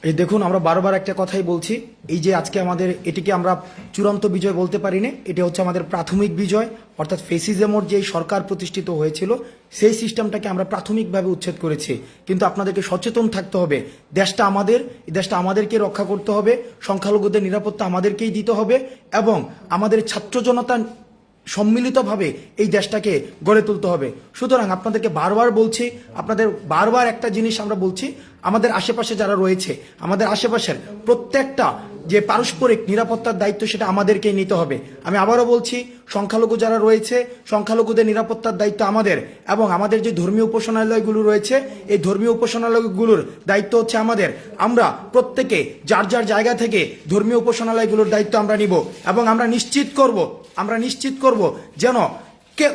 এই দেখুন, আমরা বারবার একটা কথাই বলছি, এই যে আজকে আমাদের এটিকে আমরা চূড়ান্ত বিজয় বলতে পারি না, এটা হচ্ছে আমাদের প্রাথমিক বিজয়। অর্থাৎ ফেসিজমর যে সরকার প্রতিষ্ঠিত হয়েছিল সেই সিস্টেমটাকে আমরা প্রাথমিকভাবে উচ্ছেদ করেছি। কিন্তু আপনাদেরকে সচেতন থাকতে হবে, দেশটা আমাদের, এই দেশটা আমাদেরকে রক্ষা করতে হবে, সংখ্যালঘুদের নিরাপত্তা আমাদেরকেই দিতে হবে এবং আমাদের ছাত্র জনতা সম্মিলিতভাবে এই দেশটাকে গড়ে তুলতে হবে। সুতরাং আপনাদেরকে বারবার বলছি, আপনাদের বারবার একটা জিনিস আমরা বলছি, আমাদের আশেপাশে যারা রয়েছে, আমাদের আশেপাশের প্রত্যেকটা যে পারস্পরিক নিরাপত্তার দায়িত্ব সেটা আমাদেরকেই নিতে হবে। আমি আবারও বলছি, সংখ্যালঘু যারা রয়েছে, সংখ্যালঘুদের নিরাপত্তার দায়িত্ব আমাদের, এবং আমাদের যে ধর্মীয় উপাসনালয়গুলো রয়েছে এই ধর্মীয় উপাসনালয়গুলোর দায়িত্ব হচ্ছে আমাদের। আমরা প্রত্যেকে যার যার জায়গা থেকে ধর্মীয় উপাসনালয়গুলোর দায়িত্ব আমরা নিব এবং আমরা নিশ্চিত করব যেন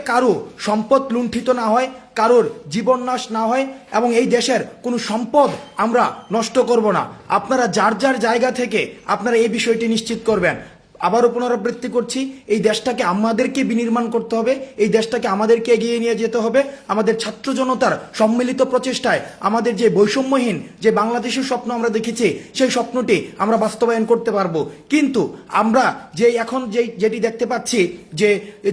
কারো সম্পদ লুণ্ঠিত না হয়, কারোর জীবন নাশ না হয় এবং এই দেশের কোনো সম্পদ আমরা নষ্ট করব না। আপনারা যার যার জায়গা থেকে আপনারা এই বিষয়টি নিশ্চিত করবেন। আবারও পুনরাবৃত্তি করছি, এই দেশটাকে আমাদেরকে বিনির্মাণ করতে হবে, এই দেশটাকে আমাদেরকে এগিয়ে নিয়ে যেতে হবে। আমাদের ছাত্র জনতার সম্মিলিত প্রচেষ্টায় আমাদের যে বৈষম্যহীন যে বাংলাদেশের স্বপ্ন আমরা দেখেছি সেই স্বপ্নটি আমরা বাস্তবায়ন করতে পারবো। কিন্তু আমরা যে এখন যেটি দেখতে পাচ্ছি যে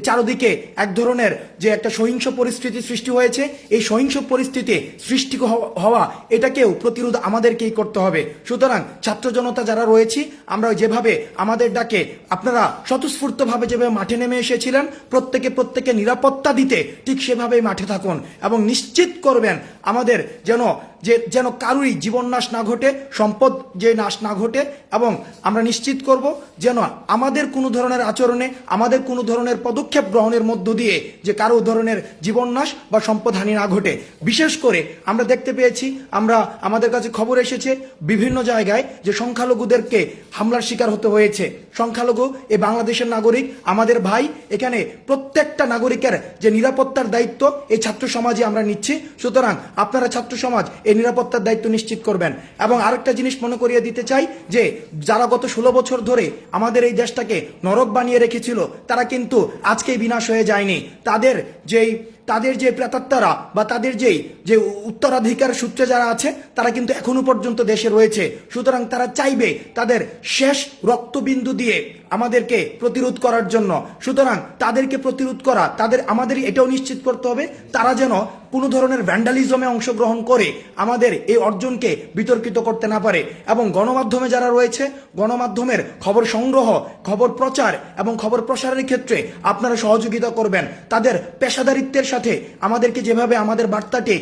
চারদিকে এক ধরনের যে একটা সহিংস পরিস্থিতি সৃষ্টি হয়েছে, এই সহিংস পরিস্থিতি সৃষ্টি হওয়া এটাকেও প্রতিরোধ আমাদেরকেই করতে হবে। সুতরাং ছাত্র জনতা যারা রয়েছি, আমরা যেভাবে আমাদের ডাকে আপনারা স্বতঃস্ফূর্তভাবে যেভাবে মাঠে নেমে এসেছিলেন, প্রত্যেকে নিরাপত্তা দিতে ঠিক সেভাবেই মাঠে থাকুন এবং নিশ্চিত করবেন আমাদের যেন কারোরই জীবন নাশ না ঘটে, সম্পদ যে নাশ না ঘটে, এবং আমরা নিশ্চিত করব যেন আমাদের কোনো ধরনের আচরণে, আমাদের কোনো ধরনের পদক্ষেপ গ্রহণের মধ্য দিয়ে যে কারো ধরনের জীবন নাশ বা সম্পদহানি না ঘটে। বিশেষ করে আমরা দেখতে পেয়েছি, আমাদের কাছে খবর এসেছে বিভিন্ন জায়গায় যে সংখ্যালঘুদেরকে হামলার শিকার হতে হয়েছে। সংখ্যালঘু এই বাংলাদেশের নাগরিক, আমাদের ভাই। এখানে প্রত্যেকটা নাগরিকের যে নিরাপত্তার দায়িত্ব এই ছাত্র সমাজে আমরা নিচ্ছি। সুতরাং আপনারা ছাত্র সমাজ এই নিরাপত্তার দায়িত্ব নিশ্চিত করবেন। এবং আরেকটা জিনিস মনে করিয়ে দিতে চাই যে যারা গত 16 বছর ধরে আমাদের এই দেশটাকে নরক বানিয়ে রেখেছিল তারা কিন্তু আজকেই বিনাশ হয়ে যায়নি। তাদের যে প্রেতাত্মারা বা তাদের যে উত্তরাধিকার সূত্রে যারা আছে তারা কিন্তু এখনো পর্যন্ত দেশে রয়েছে। সুতরাং তারা চাইবে তাদের শেষ রক্তবিন্দু দিয়ে আমাদেরকে প্রতিরোধ করার জন্য। সুতরাং তাদেরকে প্রতিরোধ করা, আমাদের এটাও নিশ্চিত করতে হবে তারা যেন কোনো ধরনের ভ্যান্ডালিজমে অংশগ্রহণ করে আমাদের এই অর্জনকে বিতর্কিত করতে না পারে। এবং গণমাধ্যমে যারা রয়েছে, গণমাধ্যমের খবর সংগ্রহ, খবর প্রচার এবং খবর প্রসারের ক্ষেত্রে আপনারা সহযোগিতা করবেন। তাদের পেশাদারিত্বের সাথে আমাদেরকে যেভাবে আমাদের বার্তাটি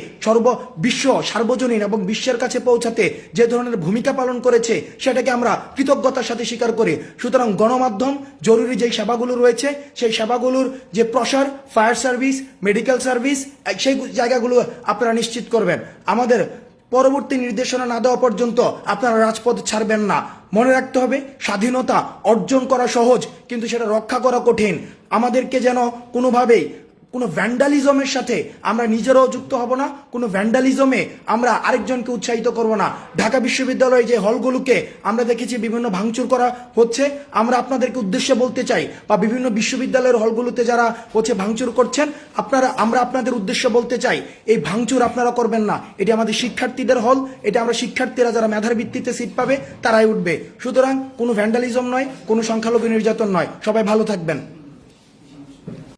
বিশ্ব সার্বজনীন এবং বিশ্বের কাছে পৌঁছাতে যে ধরনের ভূমিকা পালন করেছে সেটাকে আমরা কৃতজ্ঞতার সাথে স্বীকার করি। সুতরাং গণমাধ্যম জরুরি যেই সেবাগুলো রয়েছে সেই সেবাগুলোর যে প্রসার, ফায়ার সার্ভিস, মেডিকেল সার্ভিস, সেই জায়গাগুলো আপনারা নিশ্চিত করবেন। আমাদের পরবর্তী নির্দেশনা না দেওয়া পর্যন্ত আপনারা রাজপথ ছাড়বেন না। মনে রাখতে হবে, স্বাধীনতা অর্জন করা সহজ কিন্তু সেটা রক্ষা করা কঠিন। আমাদেরকে যেন কোনোভাবেই কোনো ভ্যান্ডালিজমের সাথে আমরা নিজেরাও যুক্ত হব না, কোনো ভ্যান্ডালিজমে আমরা আরেকজনকে উৎসাহিত করব না। ঢাকা বিশ্ববিদ্যালয়ে যে হলগুলোকে আমরা দেখেছি বিভিন্ন ভাঙচুর করা হচ্ছে, আমরা আপনাদেরকে উদ্দেশ্যে বলতে চাই, বা বিভিন্ন বিশ্ববিদ্যালয়ের হলগুলোতে যারা ভাঙচুর করছেন আমরা আপনাদের উদ্দেশ্যে বলতে চাই, এই ভাঙচুর আপনারা করবেন না। এটি আমাদের শিক্ষার্থীদের হল, এটা আমরা শিক্ষার্থীরা যারা মেধার ভিত্তিতে সিট পাবে তারাই উঠবে। সুতরাং কোনো ভ্যান্ডালিজম নয়, কোনো সংখ্যালঘু নির্যাতন নয়। সবাই ভালো থাকবেন।